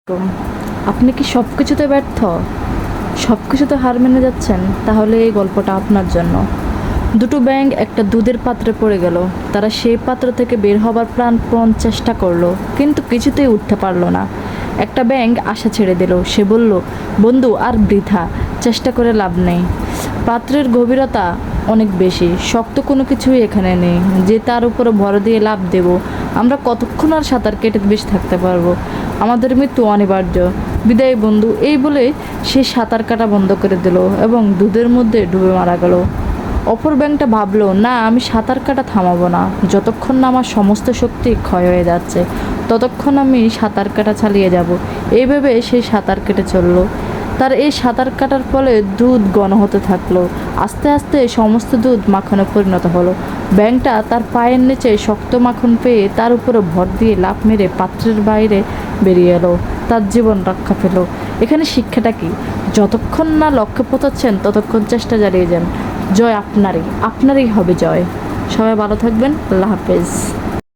হুম, আপনি কি সব কিছুতে ব্যর্থ? সব কিছুতে হার মেনে যাচ্ছেন? তাহলে এই গল্পটা আপনার জন্য। দুটো ব্যাঙ একটা দুধের পাত্রে পড়ে গেল। তারা সেই পাত্র থেকে বের হবার প্রাণপণ চেষ্টা করলো, কিন্তু কিছুতেই উঠতে পারলো না। একটা ব্যাঙ আশা ছেড়ে দিল। সে বলল, বন্ধু, আর বৃথা চেষ্টা করে লাভ নেই। পাত্রের গভীরতা অনেক বেশি, শক্ত কোনো কিছুই এখানে নেই যে তার উপরে ভর দিয়ে লাভ দেব। আমরা কতক্ষণ আর সাঁতার কেটে বেঁচে থাকতে পারবো? আমাদের মৃত্যু অনিবার্য। বিদায় বন্ধু। এই বলে সে সাঁতার কাটা বন্ধ করে দিল এবং দুধের মধ্যে ডুবে মারা গেল। অপর ব্যাঙটা ভাবলো, না, আমি সাঁতার কাটা থামাবো না। যতক্ষণ না আমার সমস্ত শক্তি ক্ষয় হয়ে যাচ্ছে, ততক্ষণ আমি সাঁতার কাটা চালিয়ে যাব। এই ভেবে সে সাঁতার কেটে চলল। তার এই সাঁতার কাটার ফলে দুধ ঘন হতে থাকলো। আস্তে আস্তে সমস্ত দুধ মাখনে পরিণত হলো। ব্যাঙটা তার পায়ের নিচে শক্ত মাখন পেয়ে তার উপরে ভর দিয়ে লাফ মেরে পাত্রের বাইরে বেরিয়ে এলো। তার জীবন রক্ষা পেল। এখানে শিক্ষাটা কি? যতক্ষণ না লক্ষ্যে পৌঁছাচ্ছেন ততক্ষণ চেষ্টা চালিয়ে যান। জয় আপনারই, আপনারই হবে জয়। সবাই ভালো থাকবেন। আল্লাহ হাফেজ।